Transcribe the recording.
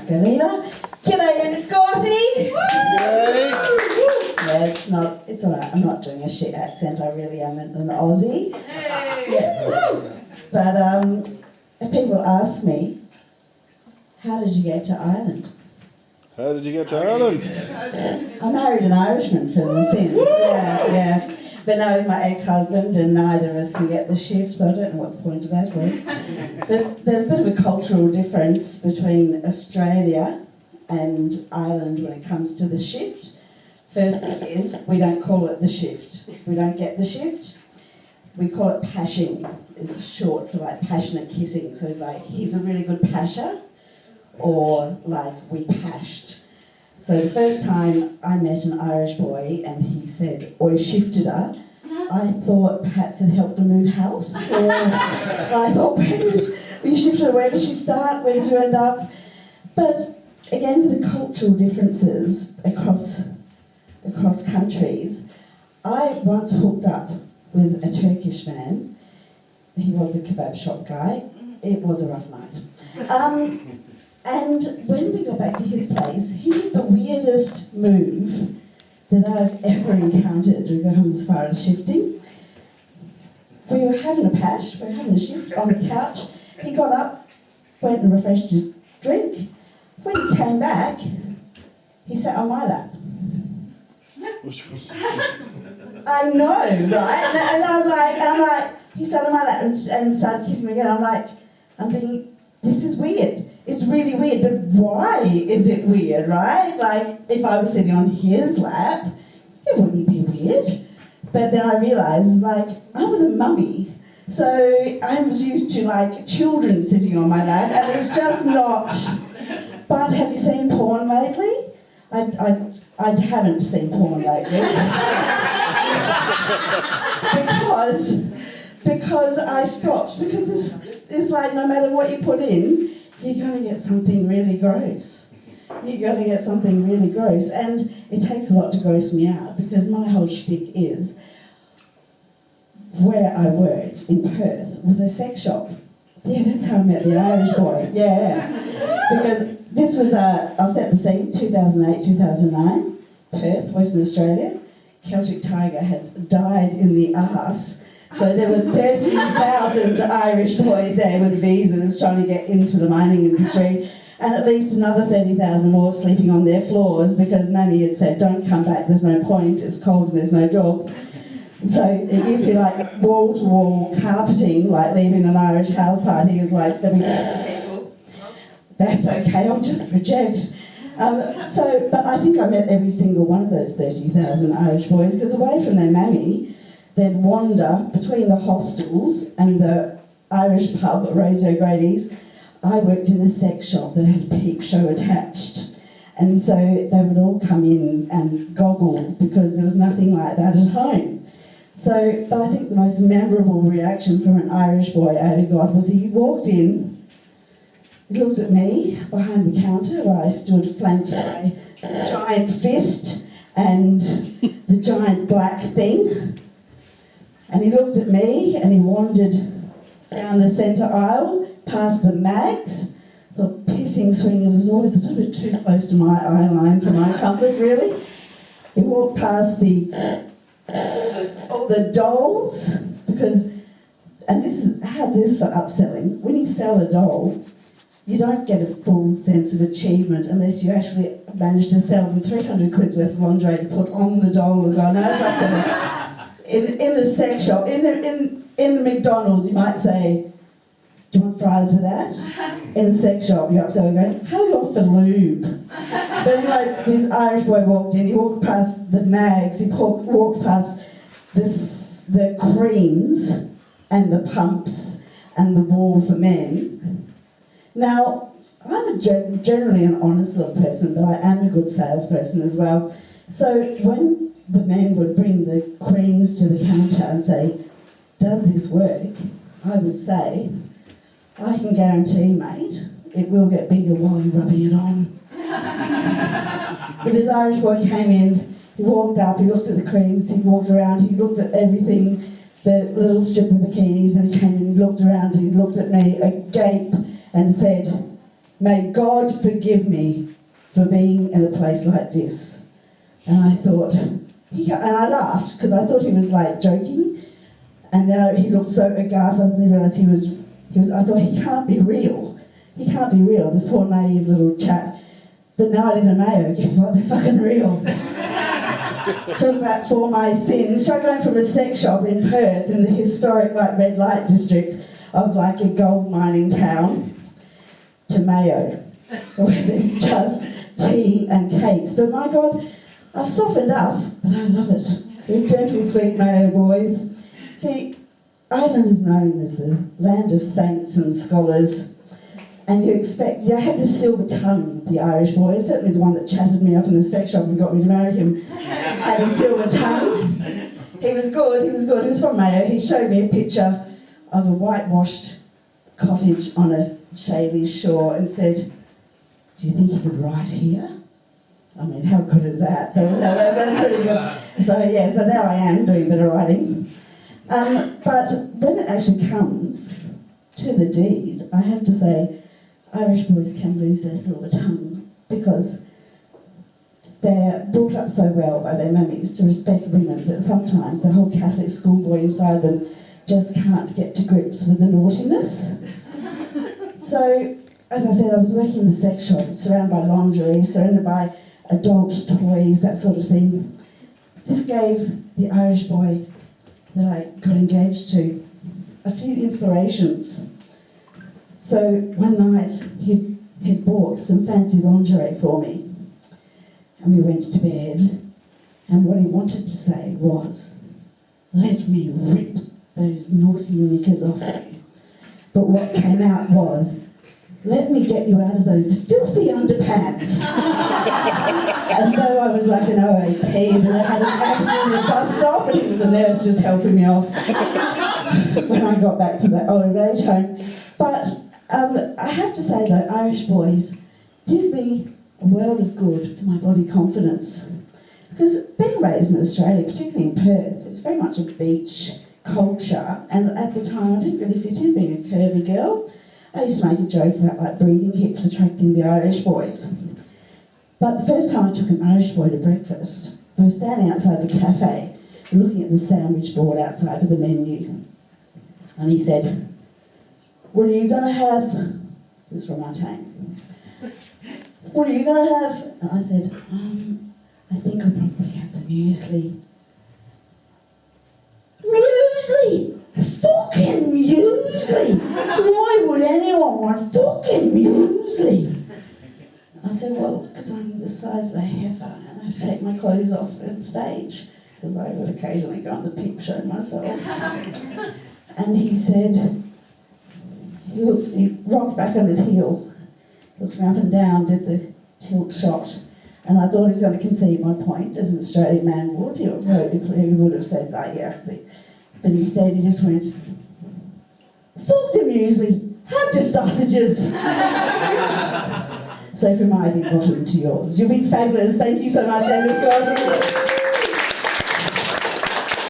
Galena. G'day, Enniscorthy! Yeah, it's alright, I'm not doing a shit accent, I really am an Aussie. Yeah. But people ask me, how did you get to Ireland? How did you get to Ireland? I married an Irishman for the sins, yeah. But now he's my ex-husband and neither of us can get the shift, so I don't know what the point of that was. There's a bit of a cultural difference between Australia and Ireland when it comes to the shift. First thing is, we don't call it the shift. We don't get the shift. We call it pashing. It's short for like passionate kissing. So it's like, he's a really good pasher, or like, we pashed. So the first time I met an Irish boy and he said, "Oi, shifted her," I thought perhaps it helped her move house. Or I thought, perhaps we shifted her, where did she start, where did you end up? But again, with the cultural differences across countries, I once hooked up with a Turkish man. He was a kebab shop guy. It was a rough night. And when we got back to his place, he did the weirdest move that I've ever encountered when it comes as far as shifting. We were having a pash, we were having a shift on the couch. He got up, went and refreshed his drink. When he came back, he sat on my lap. I know, right? And I'm like, he sat on my lap and started kissing me again. I'm thinking, this is weird. It's really weird, but why is it weird, right? Like, if I was sitting on his lap, it wouldn't be weird. But then I realised, like, I was a mummy, so I was used to, like, children sitting on my lap, and it's just not. But have you seen porn lately? I haven't seen porn lately. because I stopped. Because it's like, no matter what you put in, you're going to get something really gross. You're going to get something really gross. And it takes a lot to gross me out, because my whole shtick is, where I worked in Perth was a sex shop. Yeah, that's how I met the Irish boy. Yeah. Because this was, I'll set the scene, 2008, 2009, Perth, Western Australia. Celtic Tiger had died in the arse. So there were 30,000 Irish boys there with visas trying to get into the mining industry, and at least another 30,000 more sleeping on their floors because Mammy had said, "Don't come back, there's no point, it's cold and there's no jobs." So it used to be like wall-to-wall carpeting, like leaving an Irish house party is like stepping back to people. That's okay, I'll just project. But I think I met every single one of those 30,000 Irish boys, because away from their mammy, they'd wander between the hostels and the Irish pub at Rose O'Grady's. I worked in a sex shop that had a peep show attached. And so they would all come in and goggle because there was nothing like that at home. So, but I think the most memorable reaction from an Irish boy I ever got was he walked in, he looked at me behind the counter where I stood flanked by a giant fist and the giant black thing. And he looked at me and he wandered down the centre aisle, past the mags. The pissing swingers was always a little bit too close to my eye line for my comfort, really. He walked past all the dolls, because, and have this for upselling, when you sell a doll, you don't get a full sense of achievement unless you actually manage to sell them 300 quid's worth of lingerie to put on the doll as well. No, that's upselling. In a sex shop, in McDonald's, you might say, "Do you want fries with that?" In a sex shop, you're upselling, going, "How do you offer lube?" But like this Irish boy walked in, he walked past the mags, he walked past the creams and the pumps and the wall for men. Now, I'm generally an honest sort of person, but I am a good salesperson as well. So when the men would bring the creams to the counter and say, "Does this work?" I would say, "I can guarantee, mate, it will get bigger while you're rubbing it on." But this Irish boy came in, he walked up, he looked at the creams, he walked around, he looked at everything, the little strip of bikinis, and he came in, he looked around, and he looked at me, agape, and said, may God forgive me for being in a place like this. And I thought, and I laughed because I thought he was like joking, and then he looked so aghast. I didn't realise he was. I thought, he can't be real. He can't be real. This poor naive little chap. But now I live in Mayo. Guess what? They're fucking real. Talk about for my sins. Struggling from a sex shop in Perth in the historic red light district of like a gold mining town to Mayo, where there's just tea and cakes. But my God, I've softened up, but I love it. The gentle, sweet Mayo boys. See, Ireland is known as the land of saints and scholars, and you had this silver tongue, the Irish boy, certainly the one that chatted me up in the sex shop and got me to marry him, had a silver tongue. He was good, he was from Mayo. He showed me a picture of a whitewashed cottage on a shady shore and said, do you think you could write here? I mean, how good is that? That's pretty good. So there I am doing a bit of writing. But when it actually comes to the deed, I have to say, Irish boys can lose their silver tongue because they're brought up so well by their mummies to respect women that sometimes the whole Catholic schoolboy inside them just can't get to grips with the naughtiness. So, as I said, I was working in the sex shop, surrounded by lingerie, surrounded by adult toys, that sort of thing. This gave the Irish boy that I got engaged to a few inspirations. So one night he'd bought some fancy lingerie for me, and we went to bed, and what he wanted to say was, let me rip those naughty knickers off you. But what came out was, let me get you out of those filthy underpants. As though I was like an OAP that I had an accident in the bus stop and he was the nurse just helping me off when I got back to that old age home. But I have to say though, Irish boys did me a world of good for my body confidence. Because being raised in Australia, particularly in Perth, it's very much a beach culture, and at the time I didn't really fit in being a curvy girl. I used to make a joke about like breeding hips attracting the Irish boys. But the first time I took an Irish boy to breakfast, we were standing outside the cafe looking at the sandwich board outside with the menu. And he said, what are you going to have? It was from Martine. What are you going to have? And I said, I think I'll probably have the muesli. Muesli! Fucking muesli! Why would anyone want fucking muesli? I said, well, because I'm the size of a heifer and I have to take my clothes off on stage because I would occasionally go on the peep show myself. And he said, he rocked back on his heel, looked me up and down, did the tilt shot, and I thought he was going to concede my point, as an Australian man would. He would have said, like, yeah, see. But instead he just went, fuck the muesli, have the sausages. So from my big bottom to yours. You've been fabulous. Thank you so much, Enniscorthy.